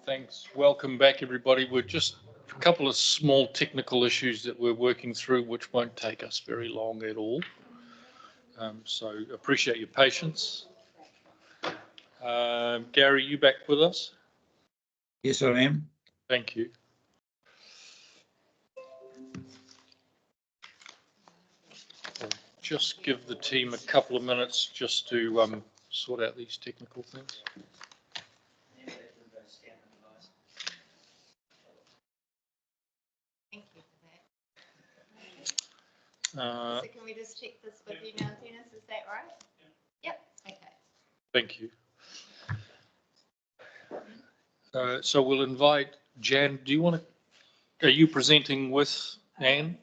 Thanks. Welcome back, everybody. We're just a couple of small technical issues that we're working through, which won't take us very long at all. So appreciate your patience. Gary, you back with us? Yes, I am. Thank you. I'll just give the team a couple of minutes just to sort out these technical things. Thank you for that. So can we just check this with you now, Dennis? Is that right? Yep. Okay. Thank you. So we'll invite Jan. Do you want to? Are you presenting with Anne?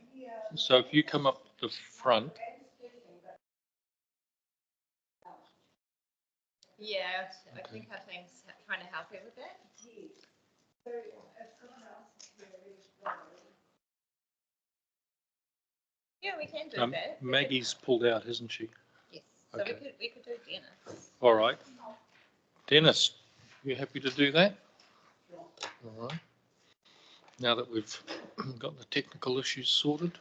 So if you come up the front. Yeah, I think our team's trying to help you with that. Yeah, we can do that. Maggie's pulled out, hasn't she? Yes. So okay. we could do Dennis. All right. Dennis, you happy to do that? All right. Now that we've got the technical issues sorted.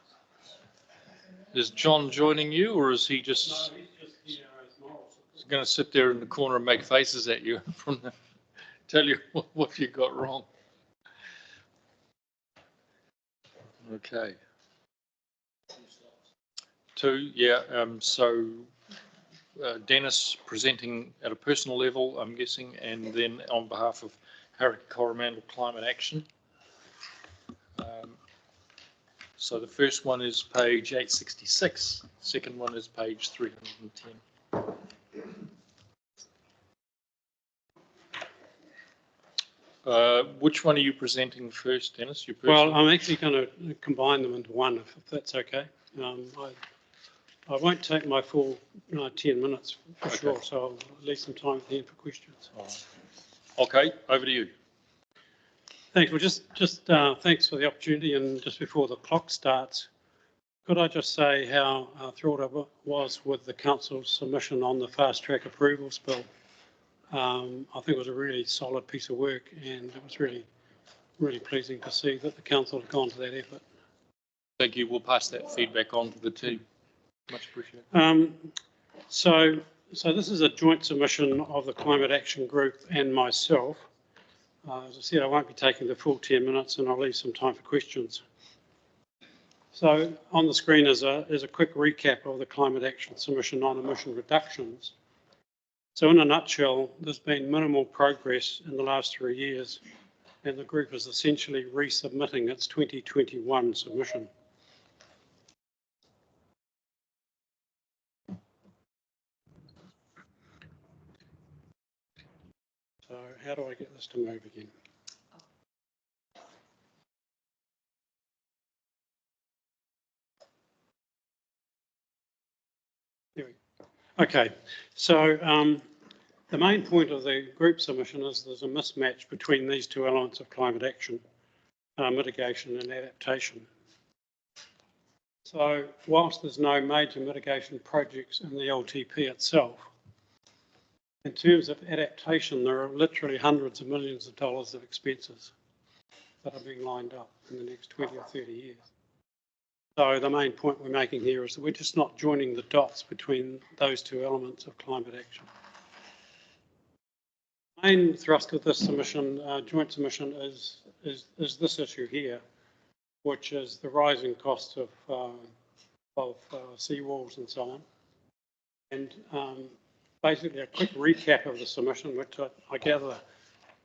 Is John joining you, or is he just going to sit there in the corner and make faces at you from the, tell you what you got wrong? Okay. Two, yeah. Dennis presenting at a personal level, I'm guessing, and then on behalf of Hauraki Coromandel Climate Action. So the first one is page 866, second one is page 310. Which one are you presenting first, Dennis? Well, I'm actually going to combine them into one, if that's okay. I won't take my full 10 minutes for sure, so I'll leave some time at the end for questions. Right. Okay, over to you. Thanks. Well, just thanks for the opportunity. And just before the clock starts, could I just say how thrilled I was with the council's submission on the fast track approvals bill? I think it was a really solid piece of work, and it was really, really pleasing to see that the council had gone to that effort. Thank you. We'll pass that feedback on to the team. Much appreciated. So this is a joint submission of the Climate Action Group and myself. As I said, I won't be taking the full 10 minutes, and I'll leave some time for questions. So on the screen is a quick recap of the Climate Action submission on emission reductions. So in a nutshell, there's been minimal progress in the last 3 years, and the group is essentially resubmitting its 2021 submission. So how do I get this to move again? There we go. Okay, so the main point of the group submission is there's a mismatch between these two elements of climate action, mitigation and adaptation. So whilst there's no major mitigation projects in the LTP itself, in terms of adaptation, there are literally hundreds of millions of dollars of expenses that are being lined up in the next 20 or 30 years. So the main point we're making here is that we're just not joining the dots between those two elements of climate action. The main thrust of this submission, joint submission, is this issue here, which is the rising costs of seawalls and so on. And basically a quick recap of the submission, which I gather,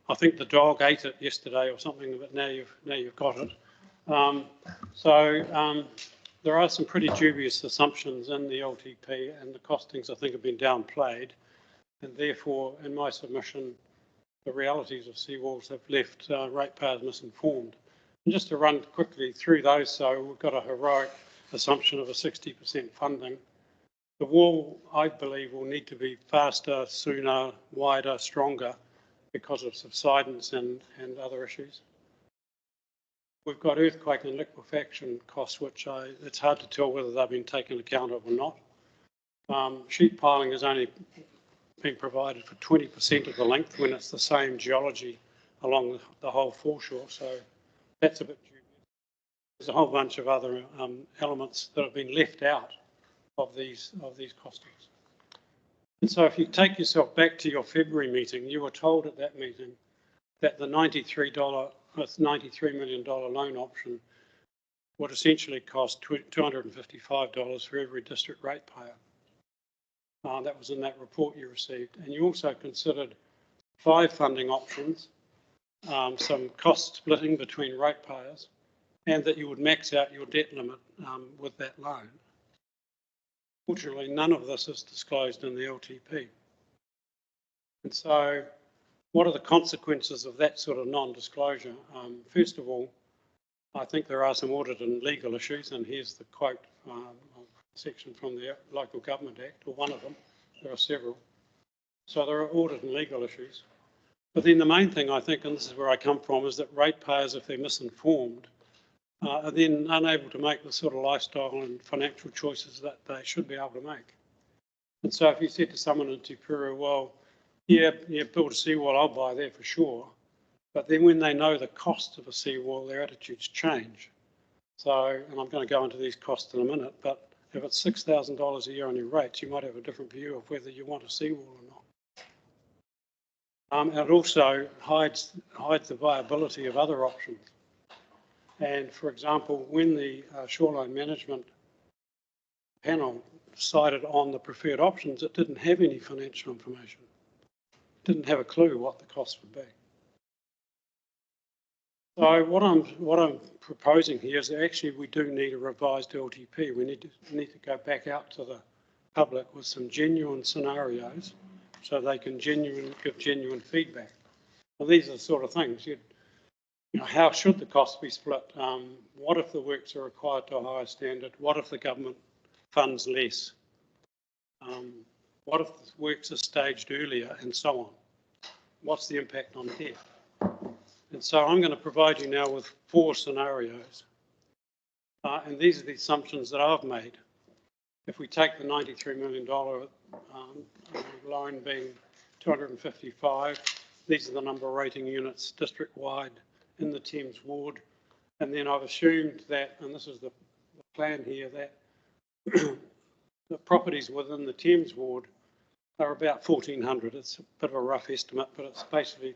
I think the dog ate it yesterday or something, but now you've got it. There are some pretty dubious assumptions in the LTP, and the costings I think have been downplayed, and therefore in my submission the realities of seawalls have left ratepayers misinformed. And just to run quickly through those, so we've got a heroic assumption of a 60% funding. The wall, I believe, will need to be faster, sooner, wider, stronger because of subsidence and other issues. We've got earthquake and liquefaction costs, which it's hard to tell whether they've been taken account of or not. Sheet piling has only been provided for 20% of the length when it's the same geology along the whole foreshore. So that's a bit dubious. There's a whole bunch of other elements that have been left out of these costings. And so if you take yourself back to your February meeting, you were told at that meeting that the $93 million loan option would essentially cost $255 for every district ratepayer. That was in that report you received. And you also considered 5 funding options, some cost splitting between ratepayers, and that you would max out your debt limit with that loan. Fortunately, none of this is disclosed in the LTP. And so what are the consequences of that sort of non-disclosure? First of all, I think there are some audit and legal issues, and here's the quote section from the Local Government Act, or one of them. There are several. So there are audit and legal issues. But then the main thing, I think, and this is where I come from, is that ratepayers, if they're misinformed, are then unable to make the sort of lifestyle and financial choices that they should be able to make. And so if you said to someone in Te Puru, well, yeah, build a seawall, I'll buy there for sure. But then when they know the cost of a seawall, their attitudes change. So, and I'm going to go into these costs in a minute, but if it's $6,000 a year on your rates, you might have a different view of whether you want a seawall or not. And it also hides the viability of other options. And for example, when the shoreline management panel decided on the preferred options, it didn't have any financial information. It didn't have a clue what the cost would be. So what I'm proposing here is that actually we do need a revised LTP. We need to go back out to the public with some genuine scenarios so they can give genuine feedback. Well, these are the sort of things. How should the costs be split? What if the works are required to a higher standard? What if the government funds less? What if the works are staged earlier, and so on? What's the impact on debt? And so I'm going to provide you now with 4 scenarios. And these are the assumptions that I've made. If we take the $93 million loan being 255, these are the number of rating units district-wide in the Thames ward. And then I've assumed that, and this is the plan here, that the properties within the Thames ward are about 1,400. It's a bit of a rough estimate, but it's basically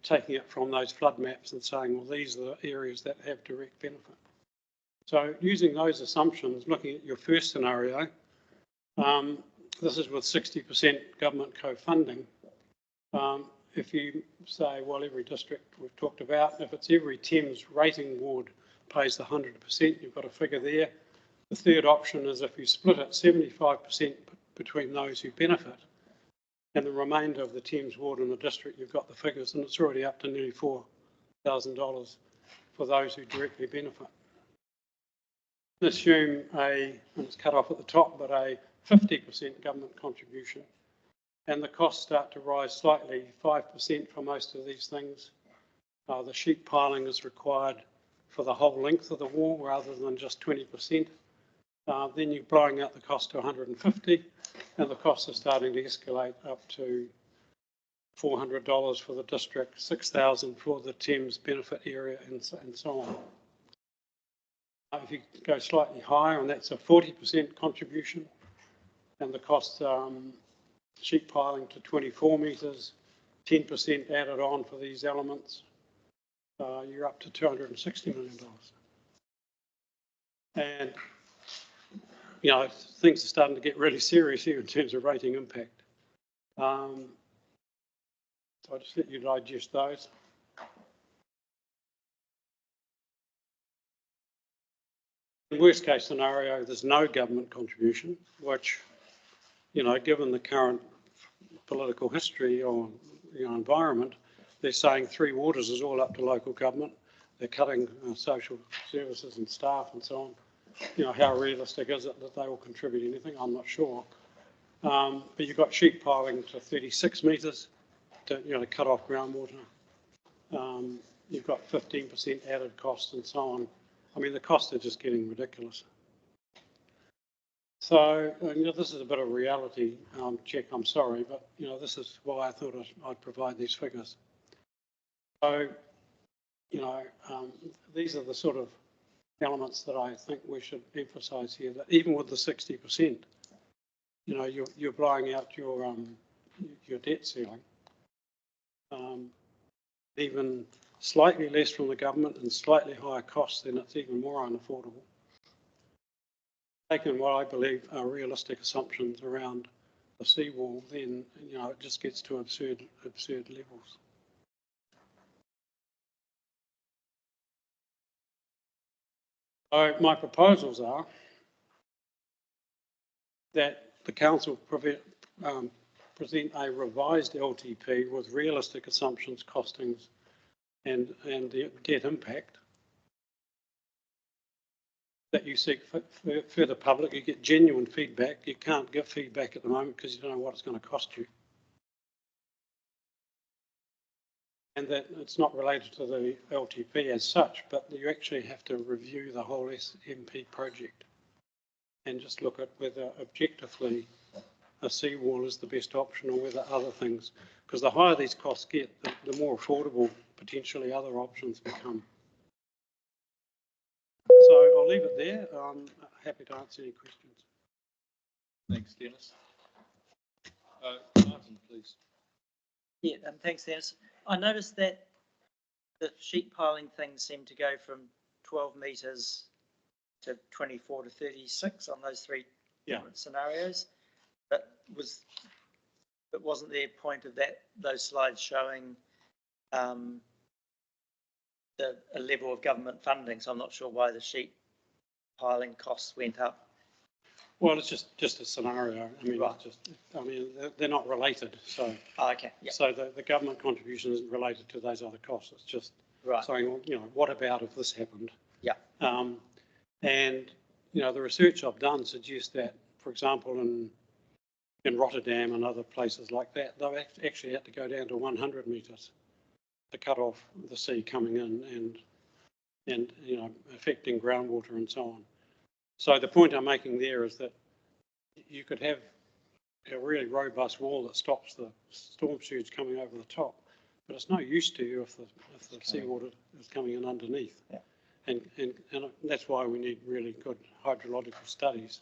taking it from those flood maps and saying, well, these are the areas that have direct benefit. So using those assumptions, looking at your first scenario, this is with 60% government co-funding. If you say, well, every district we've talked about, if it's every Thames rating ward pays the 100%, you've got a figure there. The third option is if you split it 75% between those who benefit, and the remainder of the Thames ward in the district, you've got the figures, and it's already up to nearly $4,000 for those who directly benefit. Assume and it's cut off at the top, but a 50% government contribution, and the costs start to rise slightly, 5% for most of these things. The sheet piling is required for the whole length of the wall rather than just 20%. Then you're blowing out the cost to 150, and the costs are starting to escalate up to $400 for the district, $6,000 for the Thames benefit area, and so on. If you go slightly higher, and that's a 40% contribution, and the cost sheet piling to 24 metres, 10% added on for these elements, you're up to $260 million. And things are starting to get really serious here in terms of rating impact. So I'll just let you digest those. In the worst case scenario, there's no government contribution, which, given the current political history or environment, they're saying 3 waters is all up to local government. They're cutting social services and staff and so on. How realistic is it that they will contribute anything? I'm not sure. But you've got sheet piling to 36 metres to cut off groundwater. You've got 15% added cost and so on. I mean, the costs are just getting ridiculous. So, this is a bit of a reality check, I'm sorry, but, this is why I thought I'd provide these figures. So, you know, these are the sort of elements that I think we should emphasise here, that even with the 60%, you know, you're blowing out your debt ceiling. Even slightly less from the government and slightly higher costs, then it's even more unaffordable. Taking what I believe are realistic assumptions around the seawall, then, you know, it just gets to absurd levels. So my proposals are that the council present a revised LTP with realistic assumptions, costings, and the debt impact. That you seek further public, you get genuine feedback. You can't get feedback at the moment because you don't know what it's going to cost you. And that it's not related to the LTP as such, but you actually have to review the whole SMP project and just look at whether objectively a seawall is the best option or whether other things, because the higher these costs get, the more affordable potentially other options become. So I'll leave it there. I'm happy to answer any questions. Thanks, Dennis. Martin, please. Yeah, thanks, Dennis. I noticed that the sheet piling things seem to go from 12 metres to 24 to 36 on those three different scenarios. But wasn't there a point of those slides showing a level of government funding? So I'm not sure why the sheet piling costs went up. Well, it's just a scenario. I mean, Right. They're not related. So, okay. Yep. So the government contribution isn't related to those other costs. It's just saying, well, you know, what about if this happened? Yeah. And you know, the research I've done suggests that, for example, in Rotterdam and other places like that, they've actually had to go down to 100 metres to cut off the sea coming in and you know, affecting groundwater and so on. So the point I'm making there is that you could have a really robust wall that stops the storm surge coming over the top, but it's no use to you if the seawater is coming in underneath. Yeah. And that's why we need really good hydrological studies,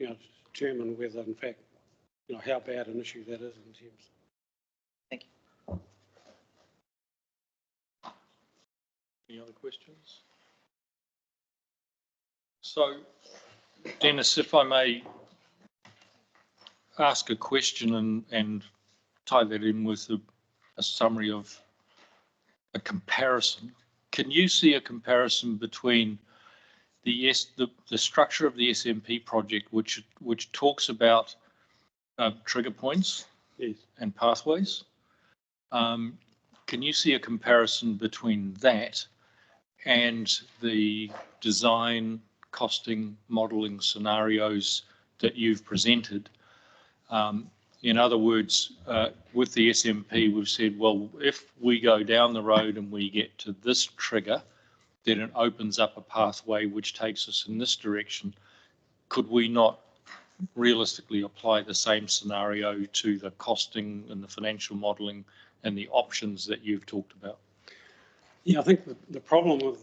you know, to determine whether, in fact, you know, how bad an issue that is in Thames. Thank you. Any other questions? So, Dennis, if I may ask a question and tie that in with a summary of a comparison. Can you see a comparison between the structure of the SMP project, which talks about trigger points and pathways? Can you see a comparison between that and the design, costing, modelling scenarios that you've presented? In other words, with the SMP, we've said, well, if we go down the road and we get to this trigger, then it opens up a pathway which takes us in this direction. Could we not realistically apply the same scenario to the costing and the financial modelling and the options that you've talked about? Yeah, I think the problem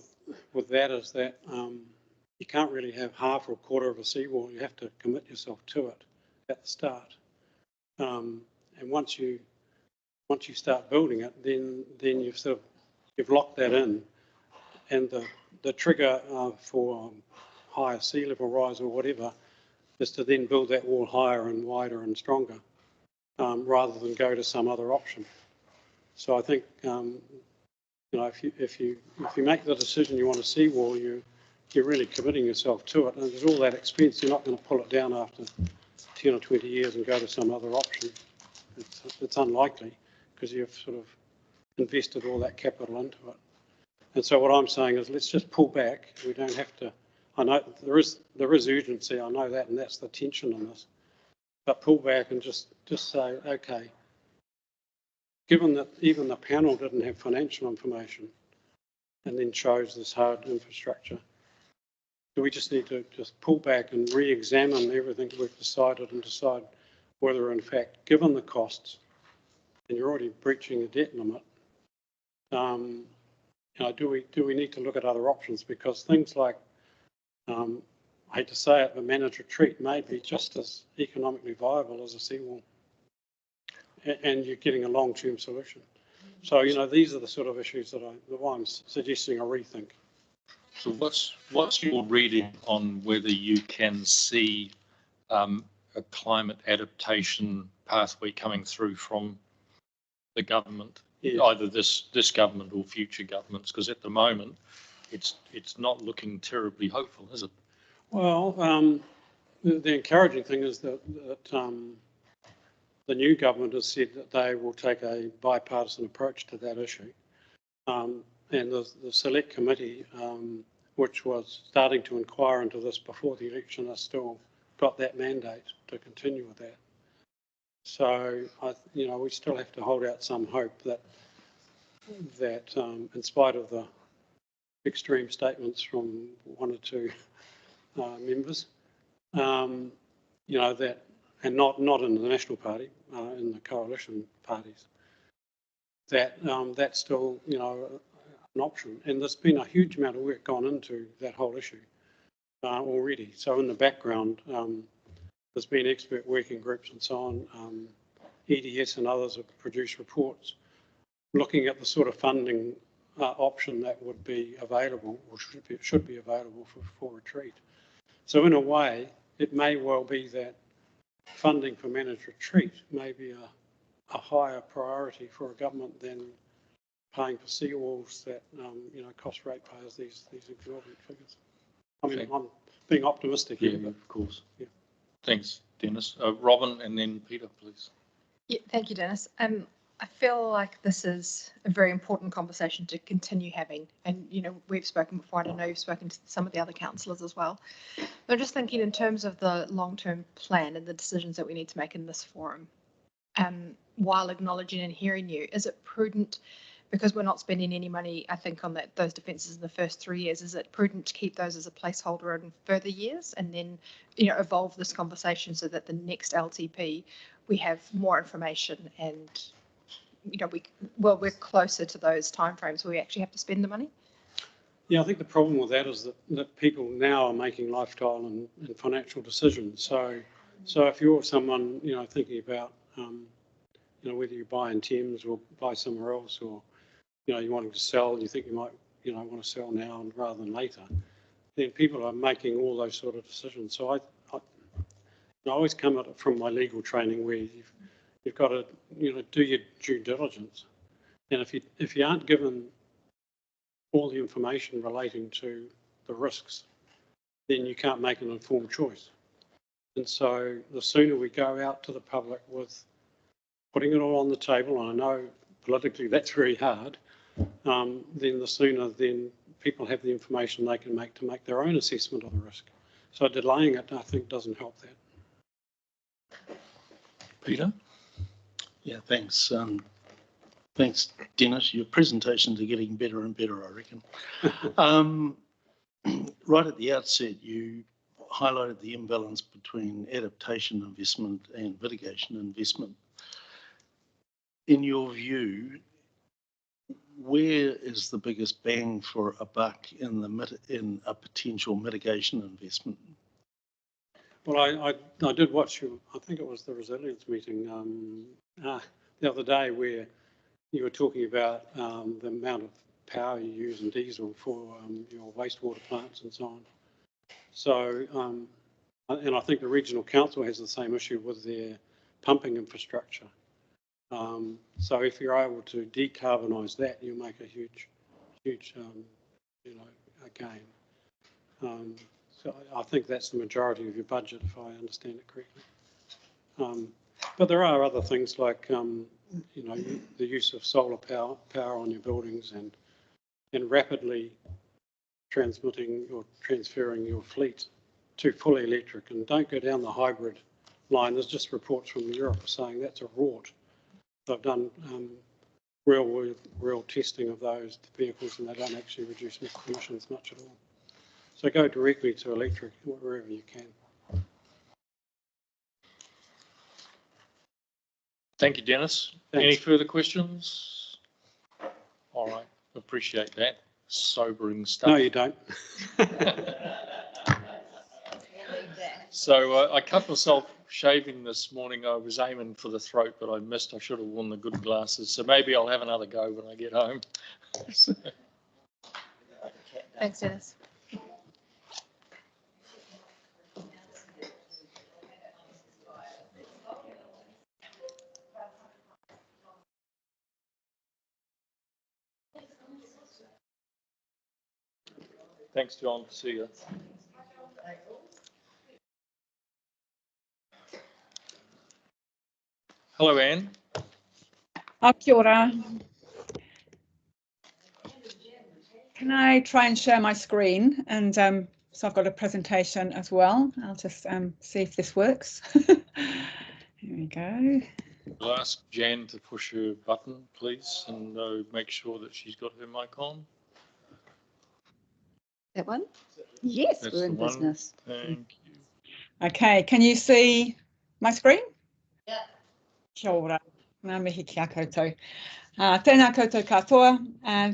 with that is that you can't really have half or a quarter of a seawall. You have to commit yourself to it at the start. And once you start building it, then you've locked that in, and the trigger for higher sea level rise or whatever is to then build that wall higher and wider and stronger, rather than go to some other option. So I think you know, if you make the decision you want a seawall, you're really committing yourself to it, and there's all that expense. You're not going to pull it down after 10 or 20 years and go to some other option. It's unlikely, because you've sort of invested all that capital into it. And so what I'm saying is, let's just pull back. We don't have to. I know there is urgency. I know that, and that's the tension in this. But pull back and just say, okay, given that even the panel didn't have financial information and then chose this hard infrastructure, do we just need to just pull back and re-examine everything we've decided and decide whether, in fact, given the costs, and you're already breaching the debt limit, do we need to look at other options? Because things like, I hate to say it, but managed retreat may be just as economically viable as a seawall, and you're getting a long-term solution. So, these are the sort of issues that I'm suggesting a rethink. So what's your reading on whether you can see a climate adaptation pathway coming through from the government, either this government or future governments? Because at the moment, it's not looking terribly hopeful, is it? Well, the encouraging thing is that the new government has said that they will take a bipartisan approach to that issue. And the select committee, which was starting to inquire into this before the election, has still got that mandate to continue with that. So, we still have to hold out some hope that in spite of the extreme statements from one or two members, that, and not in the National Party, in the coalition parties, that that's still, an option. And there's been a huge amount of work gone into that whole issue already. So in the background, there's been expert working groups and so on. EDS and others have produced reports looking at the sort of funding option that would be available, or should be available for retreat. So in a way, it may well be that funding for managed retreat may be a higher priority for a government than paying for seawalls that cost ratepayers these exorbitant figures. I mean, I'm being optimistic here. Yeah, of course. Yeah. Thanks, Dennis. Robin, and then Peter, please. Yeah, thank you, Dennis. I feel like this is a very important conversation to continue having. And, we've spoken before, and I know you've spoken to some of the other councillors as well. I'm just thinking in terms of the long-term plan and the decisions that we need to make in this forum, while acknowledging and hearing you, is it prudent, because we're not spending any money, I think, on those defences in the first 3 years, is it prudent to keep those as a placeholder in further years and then, evolve this conversation so that the next LTP we have more information and, we're closer to those timeframes where we actually have to spend the money? Yeah, I think the problem with that is that people now are making lifestyle and financial decisions. So if you're someone, thinking about, whether you buy in Thames or buy somewhere else, or, you're wanting to sell, you think you might, want to sell now rather than later, then people are making all those sort of decisions. So I always come at it from my legal training, where you've got to, do your due diligence. And if you aren't given all the information relating to the risks, then you can't make an informed choice. And so the sooner we go out to the public with putting it all on the table, and I know politically that's very hard, then the sooner then people have the information they can make to make their own assessment of the risk. So delaying it, I think, doesn't help that. Peter? Yeah, thanks. Thanks, Dennis. Your presentations are getting better and better, I reckon. Right at the outset, you highlighted the imbalance between adaptation investment and mitigation investment. In your view, where is the biggest bang for a buck in a potential mitigation investment? Well, I did watch you, I think it was the resilience meeting the other day, where you were talking about the amount of power you use in diesel for your wastewater plants and so on. So, and I think the regional council has the same issue with their pumping infrastructure. So if you're able to decarbonise that, you make a huge gain. So I think that's the majority of your budget, if I understand it correctly. But there are other things like, the use of solar power on your buildings, and rapidly transmitting or transferring your fleet to fully electric. And don't go down the hybrid line. There's just reports from Europe saying that's a rort. They've done real testing of those vehicles, and they don't actually reduce emissions much at all. So go directly to electric wherever you can. Thank you, Dennis. Thanks. Any further questions? All right. appreciate that sobering stuff. No, you don't. So I cut myself shaving this morning. I was aiming for the throat, but I missed. I should have worn the good glasses. So maybe I'll have another go when I get home. Thanks, Dennis. Thanks, John. See you. Hello, Anne. Kia ora. Can I try and share my screen? And so I've got a presentation as well. I'll just see if this works. Here we go. I'll ask Jan to push her button, please, and make sure that she's got her mic on. That one? Yes, That's we're the in one. business. Thank you. Okay, can you see my screen? Yeah. Kia ora. Ngā mihi ki a koutou. Tēnā koutou katoa,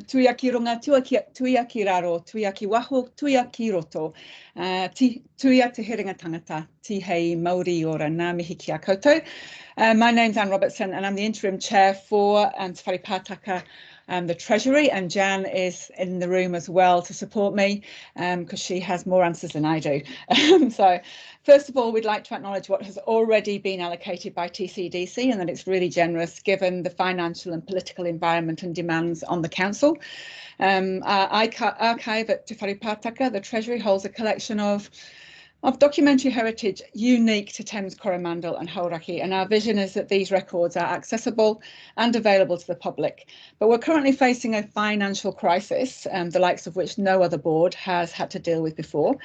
tuia ki runga, tuia ki raro, tuia ki waho, tuia ki roto, tuia te heringa tangata, tihei Māori ora, ngā mihi ki a koutou. My name's Anne Robertson and I'm the interim chair for Te Whare Pātaka, the Treasury, and Jan is in the room as well to support me because she has more answers than I do. So first of all, we'd like to acknowledge what has already been allocated by TCDC and that it's really generous given the financial and political environment and demands on the council. Our archive at Te Whare Pātaka, the Treasury, holds a collection of documentary heritage unique to Thames Coromandel and Hauraki, and our vision is that these records are accessible and available to the public. But we're currently facing a financial crisis, the likes of which no other board has had to deal with before.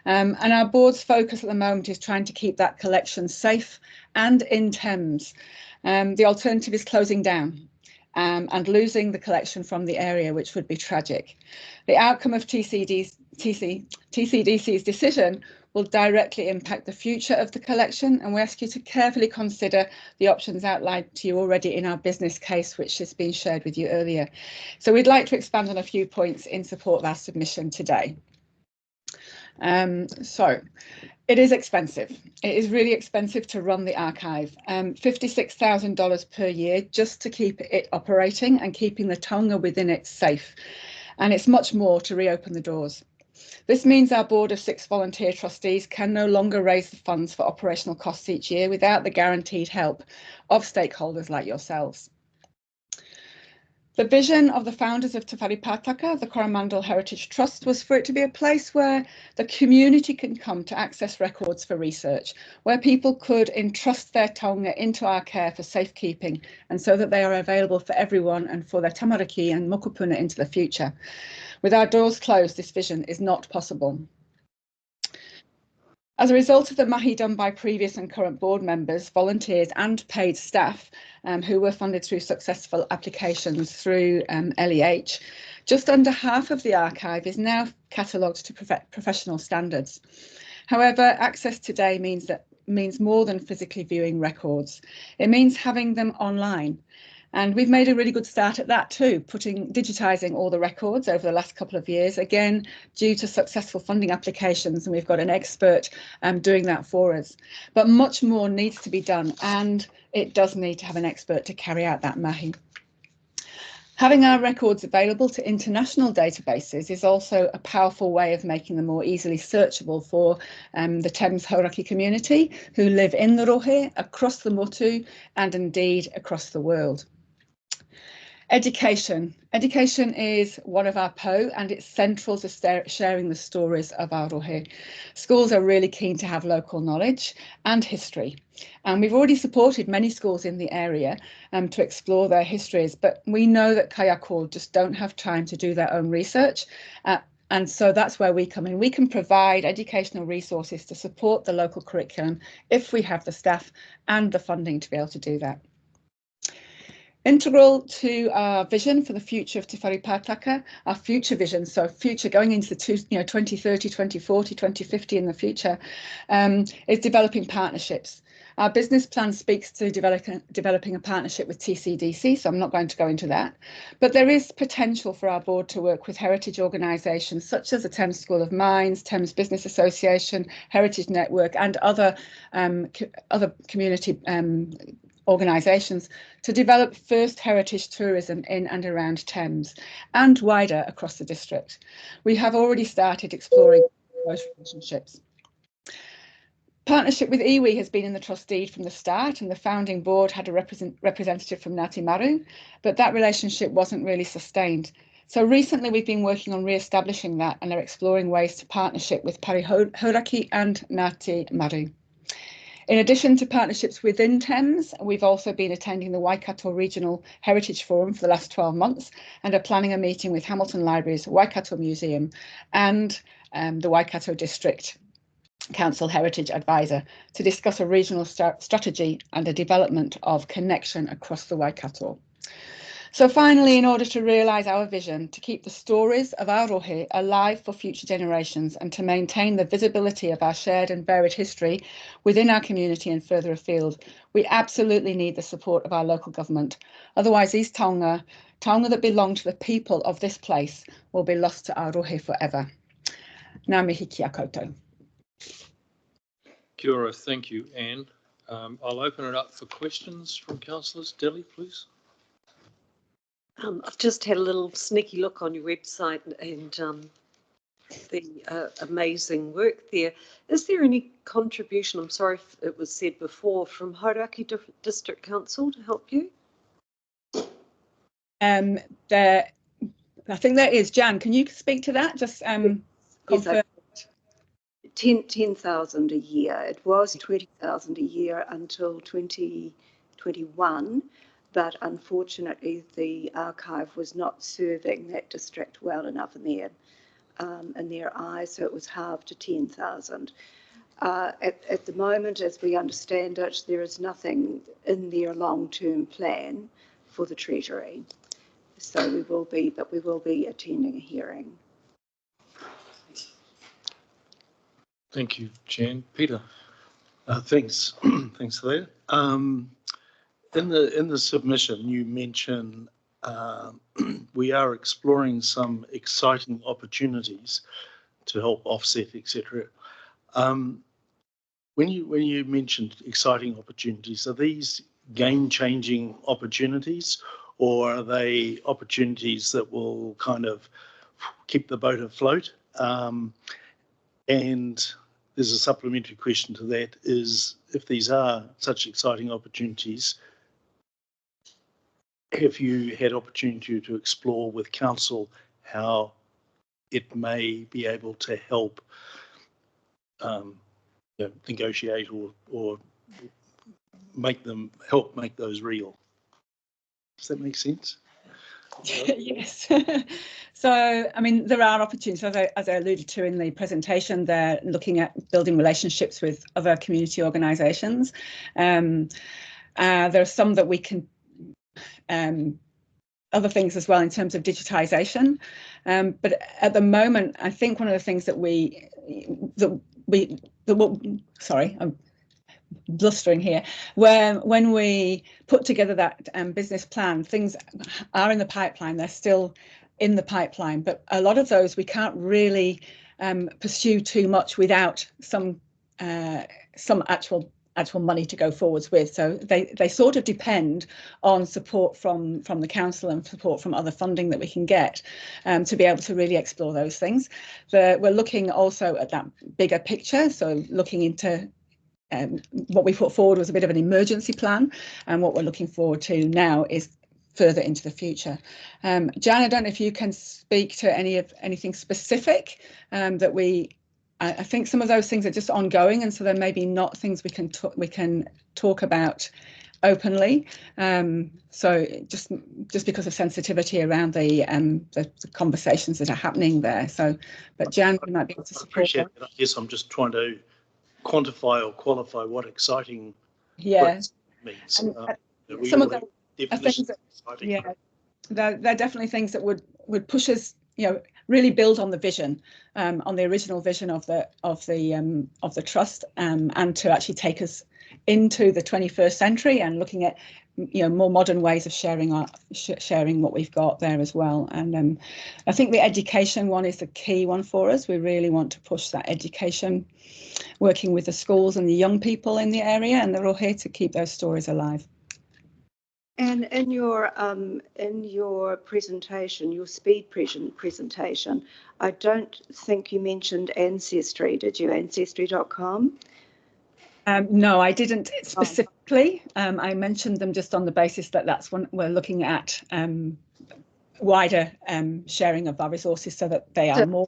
And our board's focus at the moment is trying to keep that collection safe and in Thames. The alternative is closing down and losing the collection from the area, which would be tragic. The outcome of TCDC's decision will directly impact the future of the collection, and we ask you to carefully consider the options outlined to you already in our business case, which has been shared with you earlier. So we'd like to expand on a few points in support of our submission today. So it is expensive. It is really expensive to run the archive. $56,000 per year just to keep it operating and keeping the taonga within it safe. And it's much more to reopen the doors. This means our board of 6 volunteer trustees can no longer raise the funds for operational costs each year without the guaranteed help of stakeholders like yourselves. The vision of the founders of Te Whare Pātaka, the Coromandel Heritage Trust, was for it to be a place where the community can come to access records for research, where people could entrust their taonga into our care for safekeeping, and so that they are available for everyone and for their tamariki and mokopuna into the future. With our doors closed, this vision is not possible. As a result of the mahi done by previous and current board members, volunteers and paid staff who were funded through successful applications through LEH, just under half of the archive is now catalogued to professional standards. However, access today means more than physically viewing records. It means having them online. And we've made a really good start at that too, digitising all the records over the last couple of years, again, due to successful funding applications, and we've got an expert doing that for us. But much more needs to be done, and it does need to have an expert to carry out that mahi. Having our records available to international databases is also a powerful way of making them more easily searchable for the Thames Hauraki community who live in the Rohe, across the Motu, and indeed across the world. Education. Education is one of our po, and it's central to sharing the stories of our rohe. Schools are really keen to have local knowledge and history. And we've already supported many schools in the area to explore their histories, but we know that kaiako just don't have time to do their own research. And so that's where we come in. We can provide educational resources to support the local curriculum if we have the staff and the funding to be able to do that. Integral to our vision for the future of Te Whare Pātaka, our future vision, so future going into the 2030, 2040, 2050 in the future, is developing partnerships. Our business plan speaks to developing a partnership with TCDC, so I'm not going to go into that. But there is potential for our board to work with heritage organisations such as the Thames School of Mines, Thames Business Association, Heritage Network, and other community organisations to develop first heritage tourism in and around Thames and wider across the district. We have already started exploring those relationships. Partnership with iwi has been in the trust deed from the start, and the founding board had a representative from Ngāti Maru, but that relationship wasn't really sustained. So recently we've been working on re-establishing that and are exploring ways to partnership with Hauraki and Ngāti Maru. In addition to partnerships within Thames, we've also been attending the Waikato Regional Heritage Forum for the last 12 months and are planning a meeting with Hamilton Libraries, Waikato Museum and the Waikato District Council Heritage Advisor to discuss a regional strategy and a development of connection across the Waikato. So finally, in order to realise our vision, to keep the stories of Arohe alive for future generations and to maintain the visibility of our shared and varied history within our community and further afield, we absolutely need the support of our local government. Otherwise, these taonga that belong to the people of this place will be lost to Arohe forever. Ngā mihi kia koutou. Kia ora, thank you, Anne. I'll open it up for questions from councillors. Delly, please. I've just had a little sneaky look on your website and the amazing work there. Is there any contribution, I'm sorry if it was said before, from Hauraki District Council to help you? I think there is. Jan, can you speak to that? Just confirm. 10,000 a year. It was 20,000 a year until 2021, but unfortunately the archive was not serving that district well enough in their eyes, so it was halved to 10,000. At the moment, as we understand it, there is nothing in their long-term plan for the Treasury. So we will be attending a hearing. Thank you, Jan. Peter. Thanks. Thanks for that. In the submission, you mention we are exploring some exciting opportunities to help offset, etc. When you mentioned exciting opportunities, are these game-changing opportunities, or are they opportunities that will kind of keep the boat afloat? And there's a supplementary question to that, is if these are such exciting opportunities, have you had opportunity to explore with council how it may be able to help negotiate or help make those real? Does that make sense? Yes. So, I mean, there are opportunities, as I alluded to in the presentation, they're looking at building relationships with other community organisations. There are some that we can, other things as well in terms of digitisation. But at the moment, I think one of the things sorry, I'm blustering here, when we put together that business plan, things are in the pipeline, they're still in the pipeline, but a lot of those we can't really pursue too much without some actual money to go forwards with. So they sort of depend on support from the council and support from other funding that we can get to be able to really explore those things. We're looking also at that bigger picture, so looking into what we put forward was a bit of an emergency plan, and what we're looking forward to now is further into the future. Jan, I don't know if you can speak to anything specific that I think some of those things are just ongoing, and so they're maybe not things we can talk about openly. So just because of sensitivity around the conversations that are happening there. So, but Jan, you might be able to support. I appreciate that. I guess I'm just trying to quantify or qualify what exciting means. Some of them are things that, they're definitely things that would push us, really build on the vision, on the original vision of the trust, and to actually take us into the 21st century and looking at more modern ways of sharing what we've got there as well. And I think the education one is the key one for us. We really want to push that education, working with the schools and the young people in the area, and they're all here to keep those stories alive. And in your presentation, your speed presentation, I don't think you mentioned Ancestry, did you? Ancestry.com? No, I didn't specifically. I mentioned them just on the basis that that's when we're looking at wider sharing of our resources so that they are more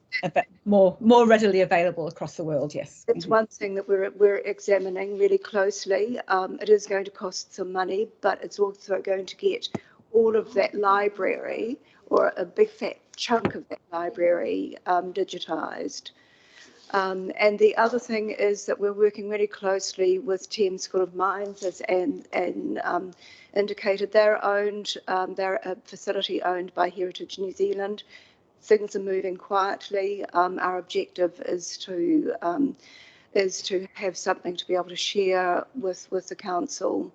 readily available across the world. Yes, it's one thing that we're examining really closely. It is going to cost some money, but it's also going to get all of that library, or a big fat chunk of that library, digitized. And the other thing is that we're working really closely with Thames School of Mines, as Anne indicated. They're a facility owned by Heritage New Zealand. Things are moving quietly. Our objective is to have something to be able to share with the council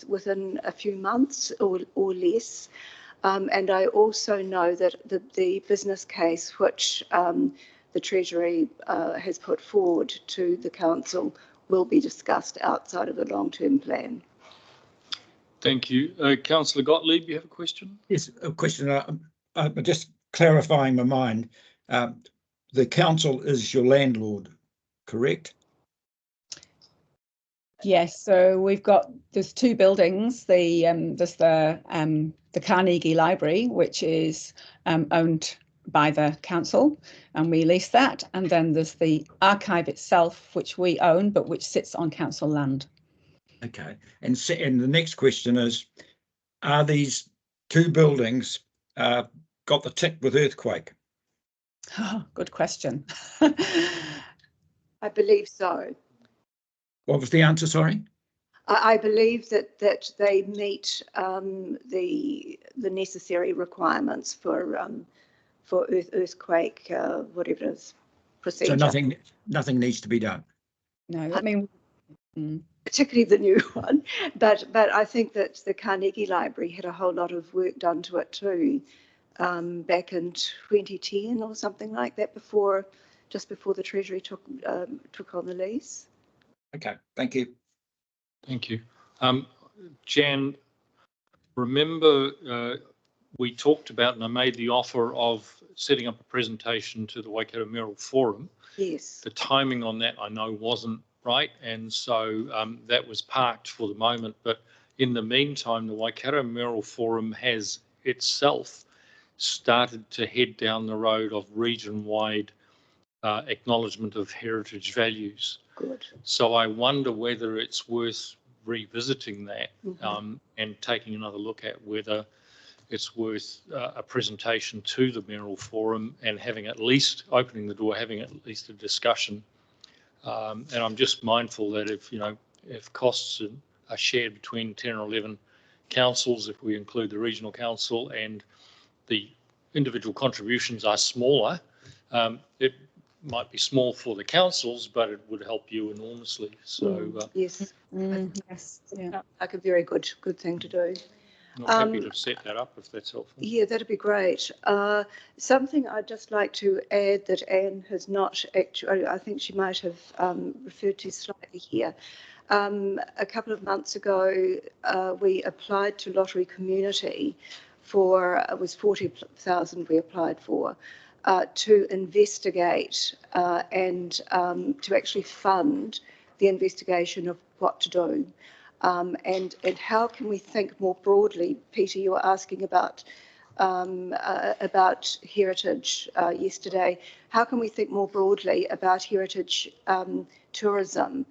within a few months or less. And I also know that the business case which the Treasury has put forward to the council will be discussed outside of the long-term plan. Thank you. Councillor Gottlieb, you have a question? Yes, a question. Just clarifying my mind. The council is your landlord, correct? Yes. So there's two buildings. There's the Carnegie Library, which is owned by the council, and we lease that. And then there's the archive itself, which we own, but which sits on council land. Okay. And the next question is, are these two buildings got the tick with earthquake? Oh, good question. I believe so. What was the answer, sorry? I believe that they meet the necessary requirements for earthquake, whatever it is, procedure. So nothing needs to be done. No, I mean, particularly the new one, but I think that the Carnegie Library had a whole lot of work done to it too, back in 2010 or something like that, just before the Treasury took on the lease. Okay, thank you. Thank you. Jan, remember we talked about, and I made the offer of setting up a presentation to the Waikato Mayoral Forum. Yes. The timing on that I know wasn't right, and so that was parked for the moment. But in the meantime, the Waikato Mayoral Forum has itself started to head down the road of region-wide acknowledgement of heritage values. Good. So I wonder whether it's worth revisiting that and taking another look at whether it's worth a presentation to the Mayoral Forum and opening the door, having at least a discussion. And I'm just mindful that if costs are shared between 10 or 11 councils, if we include the regional council, and the individual contributions are smaller, it might be small for the councils, but it would help you enormously. So yes, yes, yeah, like a very good thing to do. I'm happy to set that up if that's helpful. Yeah, that'd be great. Something I'd just like to add that Anne has not actually, I think she might have referred to slightly here. A couple of months ago, we applied to Lottery Community it was 40,000 we applied for, to investigate and to actually fund the investigation of what to do. And how can we think more broadly? Peter, you were asking about heritage yesterday. How can we think more broadly about heritage tourism?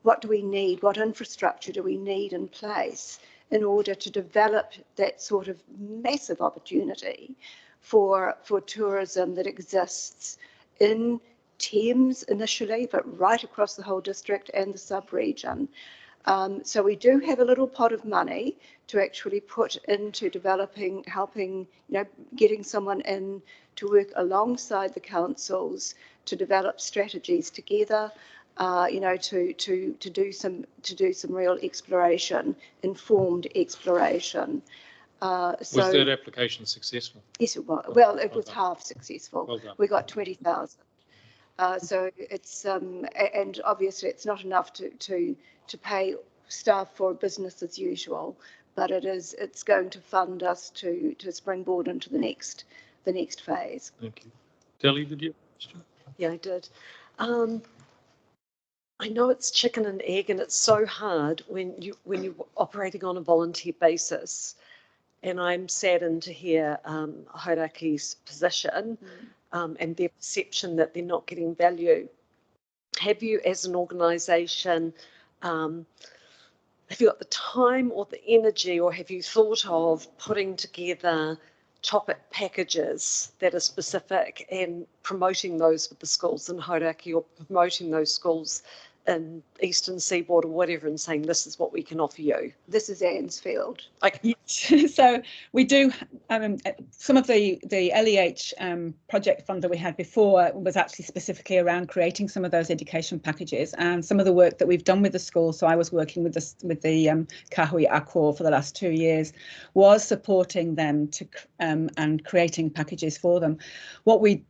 What do we need? What infrastructure do we need in place in order to develop that sort of massive opportunity for tourism that exists in Thames initially, but right across the whole district and the sub-region? So we do have a little pot of money to actually put into helping, getting someone in to work alongside the councils to develop strategies together. you know, to do some real exploration, informed exploration. Was that application successful? Yes, it was. Well, it was done. half successful. Well done. We got 20,000. So it's and obviously it's not enough to pay staff for business as usual, but it's going to fund us to springboard into the next phase. Thank you. Delhi, did you have a question? Yeah, I did. I know it's chicken and egg, and it's so hard when you're operating on a volunteer basis. And I'm saddened to hear Hauraki's position and their perception that they're not getting value. Have you, as an organisation, have you got the time or the energy, or have you thought of putting together topic packages that are specific and promoting those with the schools in Hauraki, or promoting those schools in Eastern Seaboard or whatever, and saying this is what we can offer you? This is Anne's field. Yes. So we do some of the LEH project fund that we had before was actually specifically around creating some of those education packages, and some of the work that we've done with the school. So I was working with the Kahui Akor for the last 2 years, was supporting them to and creating packages for them. What we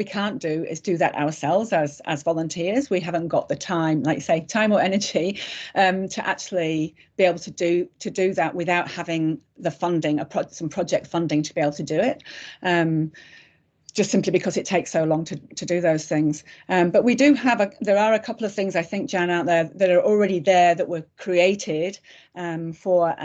can't do is do that ourselves as volunteers. We haven't got the time, like you say, time or energy to actually be able to do that without having the funding, some project funding to be able to do it. Just simply because it takes so long to do those things. But we do have there are a couple of things, I think, Jan, out there that are already there that were created for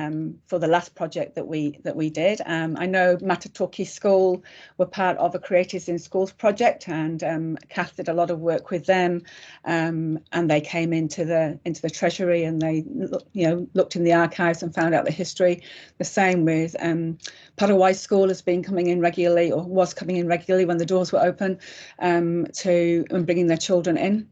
the last project that we did. I know Matatoki School were part of a Creators in Schools project, and Kath did a lot of work with them, and they came into the Treasury, and they looked in the archives and found out the history. The same with Parawai School has been coming in regularly, or was coming in regularly when the doors were open, and bringing their children in.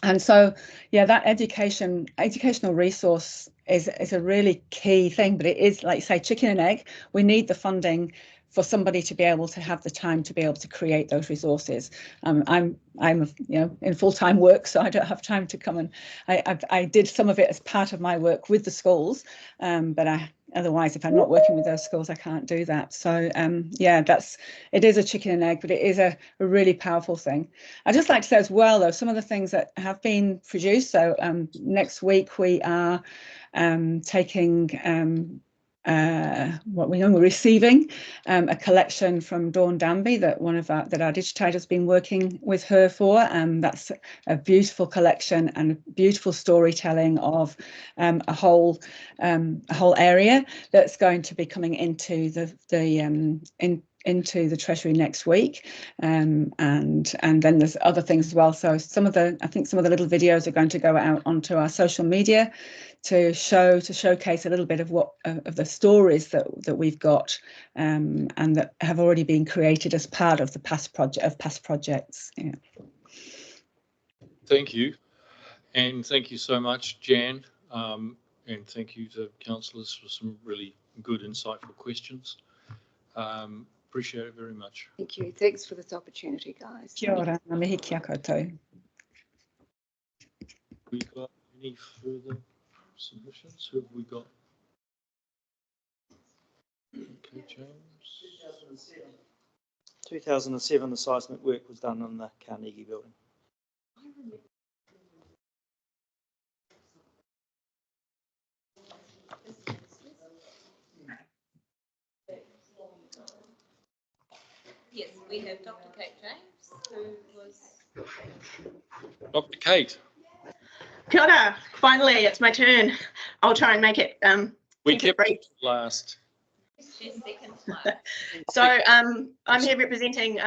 And so, yeah, that educational resource is a really key thing, but it is, like you say, chicken and egg. We need the funding for somebody to be able to have the time to be able to create those resources. I'm in full-time work, so I don't have time to come, and I did some of it as part of my work with the schools, but otherwise, if I'm not working with those schools, I can't do that. So yeah, it is a chicken and egg, but it is a really powerful thing. I'd just like to say as well, though, some of the things that have been produced. So next week we are taking we're receiving a collection from Dawn Danby that our digitator has been working with her for. That's a beautiful collection and beautiful storytelling of a whole area that's going to be coming into into the Treasury next week, and then there's other things as well. So I think some of the little videos are going to go out onto our social media to showcase a little bit of of the stories that we've got, and that have already been created as part of the past projects. Yeah. Thank you, and thank you so much, Jan, and thank you to councillors for some really good, insightful questions. Appreciate it very much. Thank you. Thanks for this opportunity, guys. Kia ora, ngā mihi kia koutou. We got any further submissions? Who have we got? Okay, James. 2007, the seismic work was done in the Carnegie building. Yes, we have Dr. Kate James, who was... Dr. Kate. Kia ora. Finally, it's my turn. I'll try and make it We kept it last. She's second last. So I'm here representing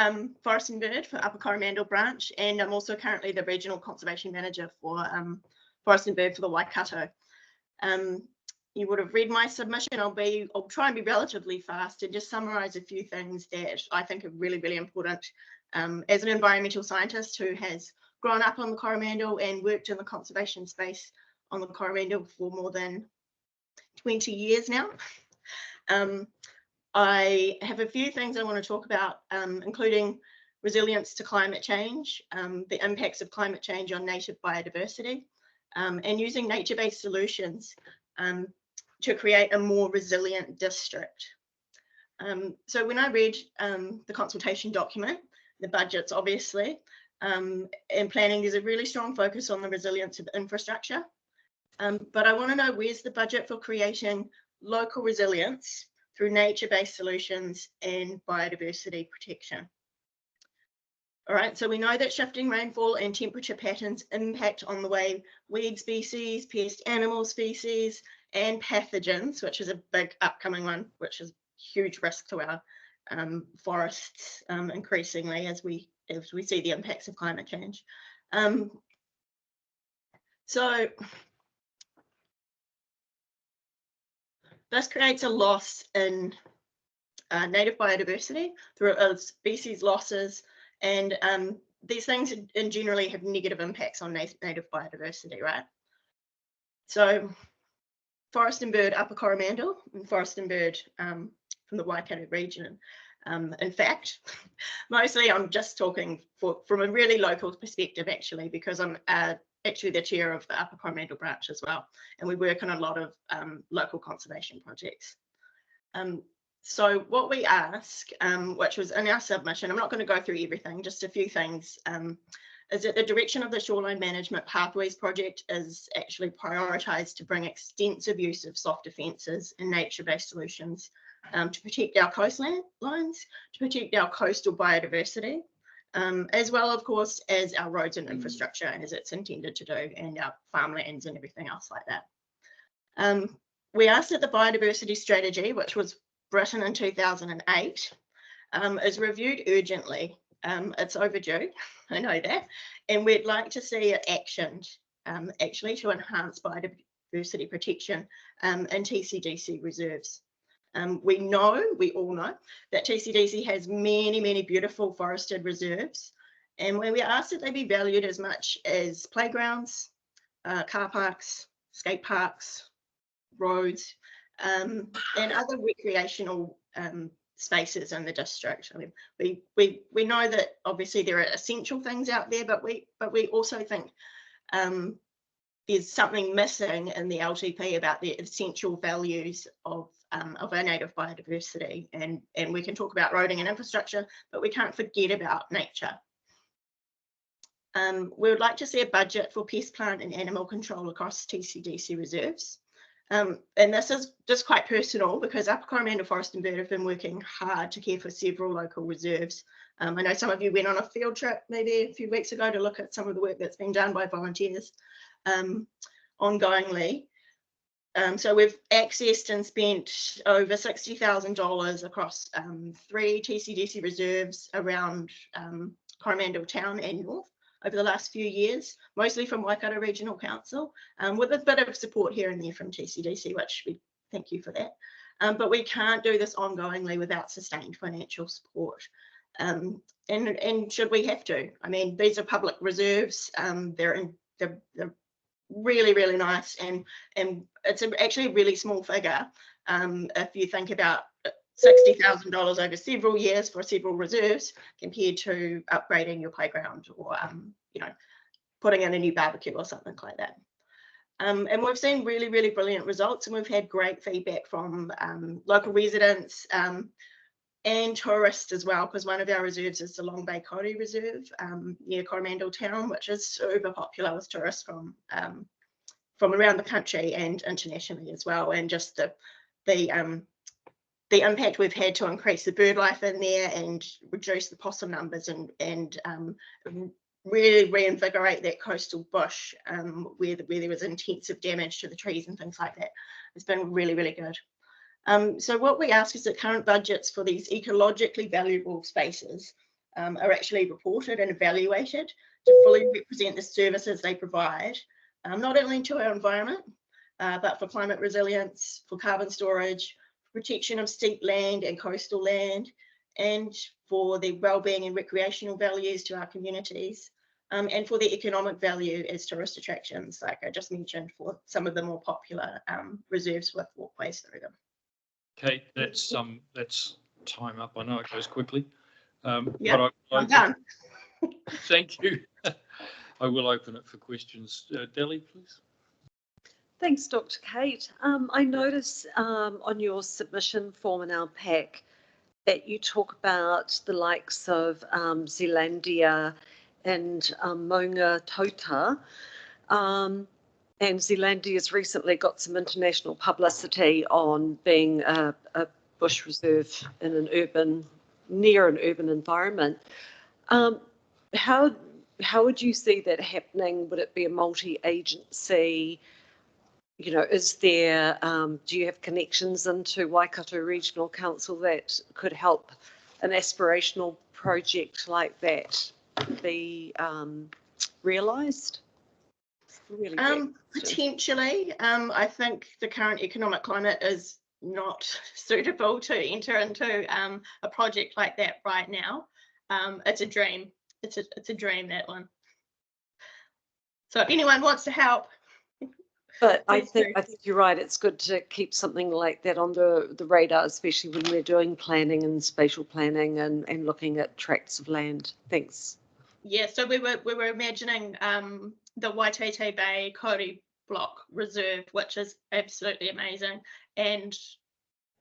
Forest and Bird for Upper Coromandel branch, and I'm also currently the Regional Conservation Manager for Forest and Bird for the Waikato. You would have read my submission. I'll try and be relatively fast and just summarise a few things that I think are really, really important. As an environmental scientist who has grown up on the Coromandel and worked in the conservation space on the Coromandel for more than 20 years now, I have a few things I want to talk about, including resilience to climate change, the impacts of climate change on native biodiversity, and using nature-based solutions to create a more resilient district. So when I read the consultation document, the budgets obviously, and planning, there's a really strong focus on the resilience of infrastructure. But I want to know, where's the budget for creating local resilience through nature-based solutions and biodiversity protection? All right, so we know that shifting rainfall and temperature patterns impact on the way weed species, pest animal species, and pathogens, which is a big upcoming one, which is huge risk to our forests increasingly as we see the impacts of climate change. So this creates a loss in native biodiversity through species losses, and these things generally have negative impacts on native biodiversity, right? So forest and bird Upper Coromandel and forest and bird from the Waikato region. In fact, mostly I'm just talking from a really local perspective, actually, because I'm actually the chair of the Upper Coromandel branch as well, and we work on a lot of local conservation projects. So what we ask, which was in our submission, I'm not going to go through everything, just a few things, is that the direction of the Shoreline Management Pathways project is actually prioritised to bring extensive use of soft defences and nature-based solutions to protect our coastlines, to protect our coastal biodiversity, as well, of course, as our roads and infrastructure, as it's intended to do, and our farmlands and everything else like that. We asked that the biodiversity strategy, which was written in 2008, is reviewed urgently. It's overdue, I know that, and we'd like to see it actioned, actually, to enhance biodiversity protection in TCDC reserves. We all know that TCDC has many, many beautiful forested reserves, and when we ask that they be valued as much as playgrounds, car parks, skate parks, roads, and other recreational spaces in the district. I mean, we know that obviously there are essential things out there, but we also think there's something missing in the LTP about the essential values of our native biodiversity, and we can talk about roading and infrastructure, but we can't forget about nature. We would like to see a budget for pest, plant and animal control across TCDC reserves. And this is just quite personal because Upper Coromandel Forest and Bird have been working hard to care for several local reserves. I know some of you went on a field trip maybe a few weeks ago to look at some of the work that's been done by volunteers ongoingly. So we've accessed and spent over $60,000 across 3 TCDC reserves around Coromandel Town and North over the last few years, mostly from Waikato Regional Council, with a bit of support here and there from TCDC, which we thank you for that. But we can't do this ongoingly without sustained financial support. And should we have to? I mean, these are public reserves. They're really, really nice, and it's actually a really small figure if you think about $60,000 over several years for several reserves compared to upgrading your playground or putting in a new barbecue or something like that. And we've seen really, really brilliant results, and we've had great feedback from local residents and tourists as well, because one of our reserves is the Long Bay Kauri Reserve near Coromandel Town, which is super popular with tourists from around the country and internationally as well, and just the impact we've had to increase the bird life in there and reduce the possum numbers and really reinvigorate that coastal bush where there was intensive damage to the trees and things like that. It's been really, really good. So what we ask is that current budgets for these ecologically valuable spaces are actually reported and evaluated to fully represent the services they provide, not only to our environment, but for climate resilience, for carbon storage, protection of steep land and coastal land, and for the wellbeing and recreational values to our communities, and for the economic value as tourist attractions, like I just mentioned, for some of the more popular reserves with walkways through them. Kate, that's time up. I know it goes quickly. Yeah, but I'm done. Thank you. I will open it for questions. Delly, please. Thanks, Dr. Kate. I notice on your submission form in our pack that you talk about the likes of Zealandia and Maunga Tauta. And Zealandia has recently got some international publicity on being a bush reserve in an urban, near an urban environment. How would you see that happening? Would it be a multi-agency? You know, is there, do you have connections into Waikato Regional Council that could help an aspirational project like that be realised? Really Potentially. I think the current economic climate is not suitable to enter into a project like that right now. It's a dream. It's a dream, that one. So if anyone wants to help. But I think you're right. It's good to keep something like that on the radar, especially when we're doing planning and spatial planning and looking at tracts of land. Thanks. Yeah, so we were imagining the Waitete Bay Kauri Block Reserve, which is absolutely amazing, and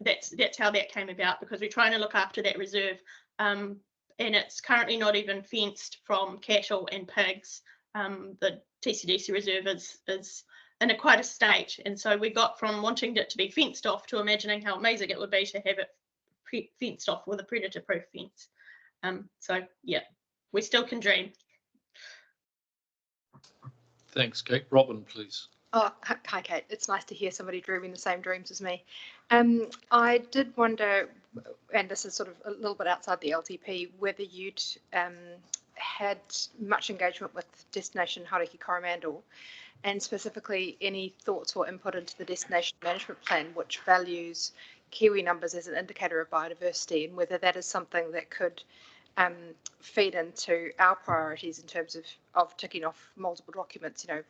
that's how that came about, because we're trying to look after that reserve, and it's currently not even fenced from cattle and pigs. The TCDC reserve is in quite a state, and so we got from wanting it to be fenced off to imagining how amazing it would be to have it fenced off with a predator-proof fence. So yeah, we still can dream. Thanks, Kate. Robin, please. Oh, hi, Kate. It's nice to hear somebody dreaming the same dreams as me. I did wonder, and this is sort of a little bit outside the LTP, whether you'd had much engagement with Destination Hauraki Coromandel, and specifically any thoughts or input into the Destination Management Plan, which values Kiwi numbers as an indicator of biodiversity, and whether that is something that could feed into our priorities in terms of ticking off multiple documents, you know,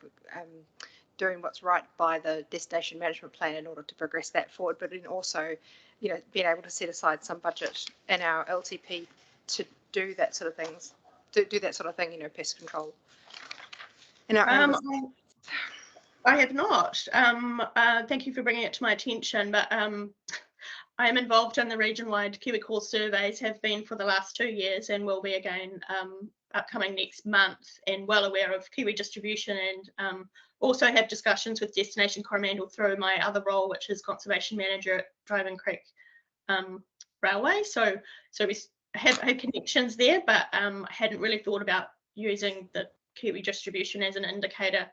doing what's right by the Destination Management Plan in order to progress that forward, but then also, you know, being able to set aside some budget in our LTP to do that sort of things, to do that sort of thing, you know, pest control. I have not. Thank you for bringing it to my attention, but I am involved in the region-wide Kiwi Core surveys, have been for the last 2 years and will be again upcoming next month, and well aware of Kiwi distribution, and also have discussions with Destination Coromandel through my other role, which is Conservation Manager at Driving Creek Railway. So we have connections there, but I hadn't really thought about using the Kiwi distribution as an indicator.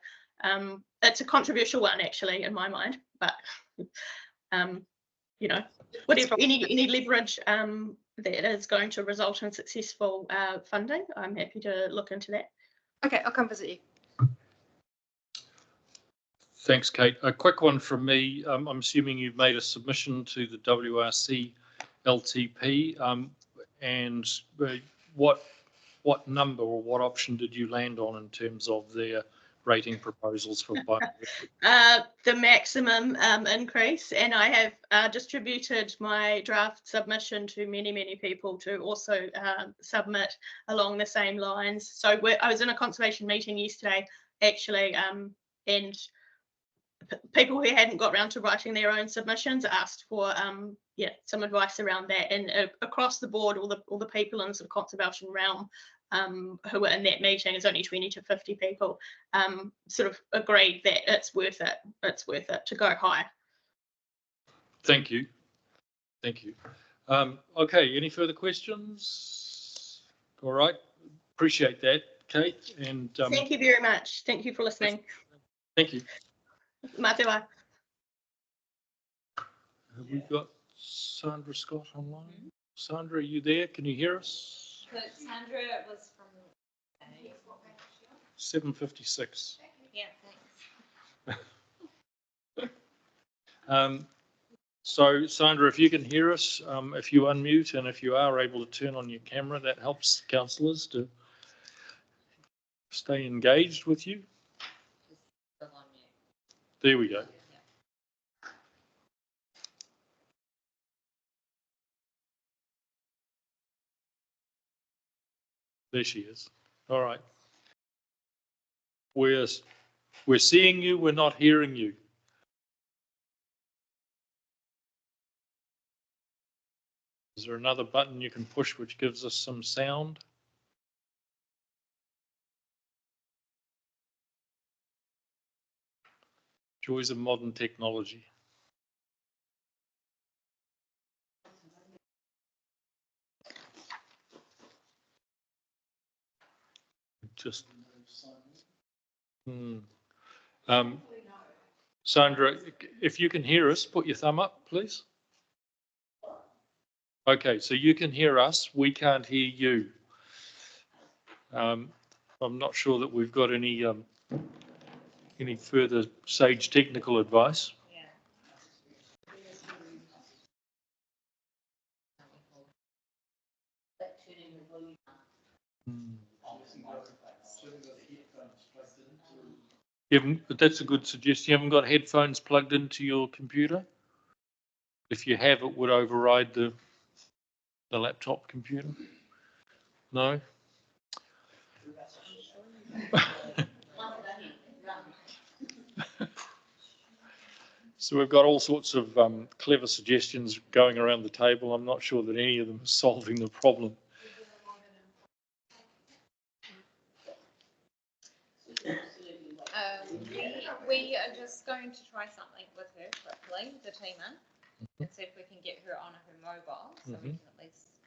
It's a controversial one, actually, in my mind, but you know, whatever, any leverage that is going to result in successful funding, I'm happy to look into that. Okay, I'll come visit you. Thanks, Kate. A quick one from me. I'm assuming you've made a submission to the WRC LTP, and what number or what option did you land on in terms of their rating proposals for biodiversity? The maximum increase, and I have distributed my draft submission to many people to also submit along the same lines. So I was in a conservation meeting yesterday, actually, and people who hadn't got around to writing their own submissions asked for some advice around that, and across the board, all the people in the sort of conservation realm who were in that meeting, is only 20 to 50 people, sort of agreed that it's worth it to go high. Thank you. Okay, any further questions? All right, appreciate that, Kate. And thank you very much. Thank you for listening. Thank you. Mā te wā. Have we got Sandra Scott online? Sandra, are you there? Can you hear us? Sandra was from 7:56. Yeah, thanks. So Sandra, if you can hear us, if you unmute, and if you are able to turn on your camera, that helps councillors to stay engaged with you. There we go. There she is. All right. We're seeing you, we're not hearing you. Is there another button you can push which gives us some sound? Joys of modern technology. Just. Sandra, if you can hear us, put your thumb up, please. Okay, so you can hear us, we can't hear you. I'm not sure that we've got any further sage technical advice. But that's a good suggestion. You haven't got headphones plugged into your computer? If you have, it would override the laptop computer. No? So we've got all sorts of clever suggestions going around the table. I'm not sure that any of them are solving the problem. We are just going to try something with her quickly, the team in, and see if we can get her on her mobile, so we can at least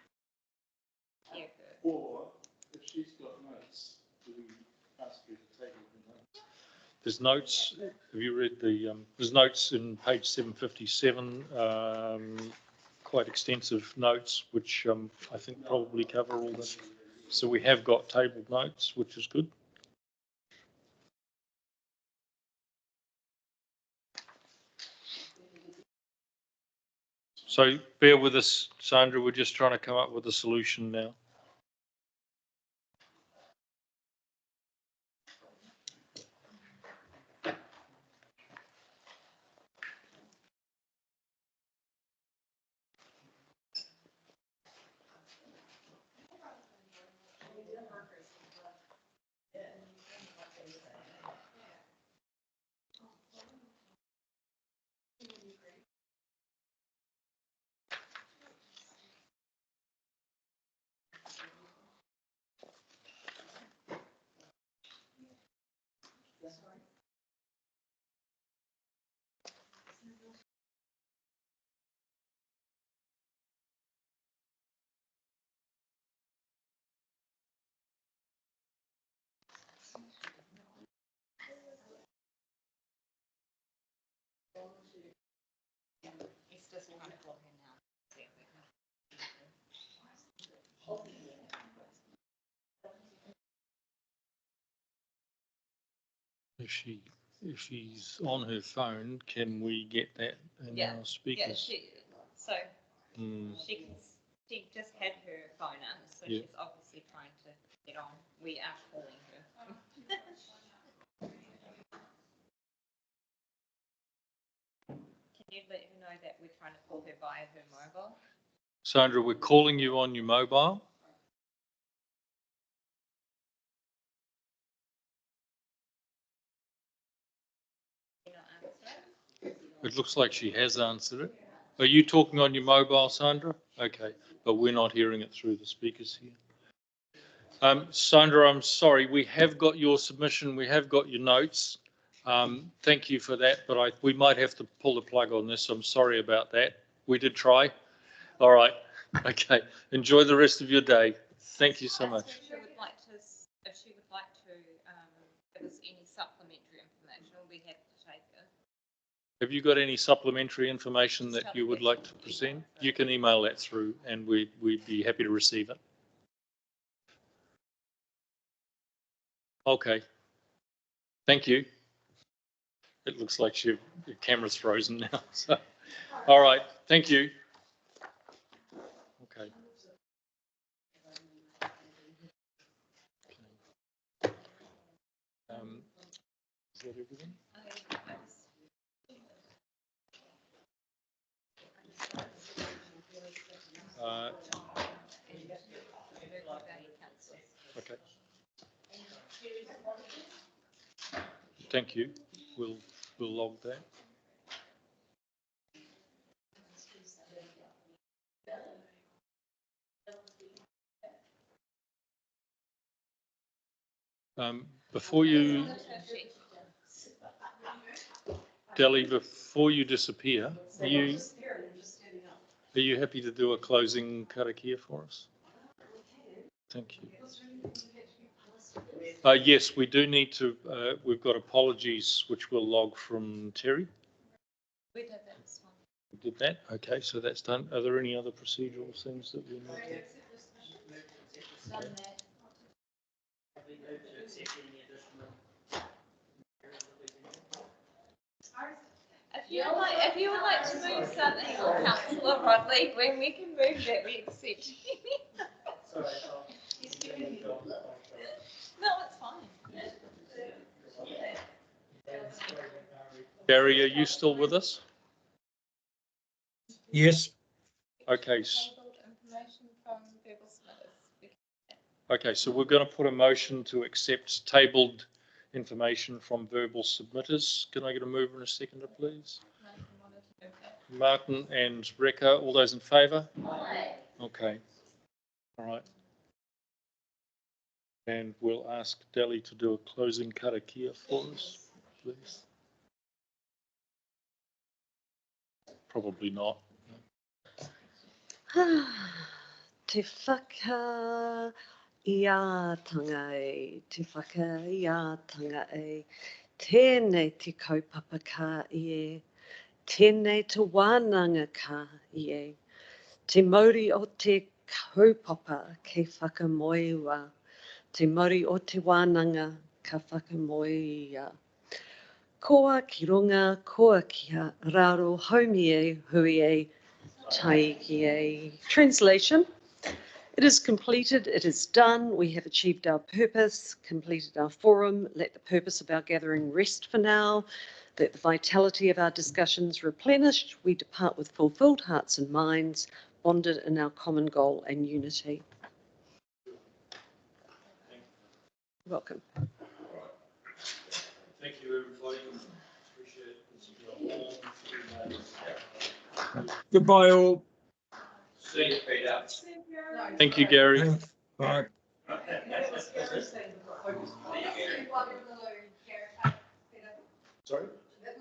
hear her. Or if she's got notes, do we ask her to take the notes? There's notes. Have you read the? There's notes in page 757. Quite extensive notes, which I think probably cover all that. So we have got tabled notes, which is good. So bear with us, Sandra. We're just trying to come up with a solution now. It's just trying to call her now. If she's on her phone, can we get that in our speakers? Yeah, she just had her phone in, so she's obviously trying to get on. We are calling her. Can you let her know that we're trying to call her via her mobile? Sandra, we're calling you on your mobile. Can you not answer it? It looks like she has answered it. Are you talking on your mobile, Sandra? Okay, but we're not hearing it through the speakers here. Sandra, I'm sorry, we have got your submission, we have got your notes. Thank you for that, but we might have to pull the plug on this. I'm sorry about that. We did try. All right. Okay. Enjoy the rest of your day. Thank you so much. If she would like to give us any supplementary information, we have to take it. Have you got any supplementary information that you would like to present? You can email that through and we'd be happy to receive it. Okay. Thank you. It looks like your camera's frozen now. So, all right. Thank you. Okay. Is that everything? Okay. Thank you. We'll log that. Before you, Delhi, before you disappear, are you happy to do a closing karakia for us? Thank you. Yes, we do need to, we've got apologies which we'll log from Terry. We did that this one. We did that? Okay, so that's done. Are there any other procedural things that we need to? Done that. If you would like to move something on Councillor Rodley, when we can move that, we accept. No, it's fine. Barry, are you still with us? Yes. Okay. Information from verbal submitters. Okay, so we're going to put a motion to accept tabled information from verbal submitters. Can I get a mover and a seconder, please? Martin and Rekha, all those in favour? Okay. All right. And we'll ask Delhi to do a closing karakia for us, please. Probably not. Te whaka ia tanga e, te whaka ia tanga e, tēnei te kaupapa ka i e, tēnei te wānanga ka i e, te mauri o te kaupapa kei whakamoewa, te mauri o te wānanga ka whakamoeia. Koa ki runga, koa kia raro haumi e, hui e, taiki e. Translation. It is completed, it is done, we have achieved our purpose, completed our forum, let the purpose of our gathering rest for now, let the vitality of our discussions replenished, we depart with fulfilled hearts and minds, bonded in our common goal and unity. Welcome. Thank you, everybody. Appreciate it. Goodbye, all. See you, Peter. Thank you, Gary. Bye. Sorry?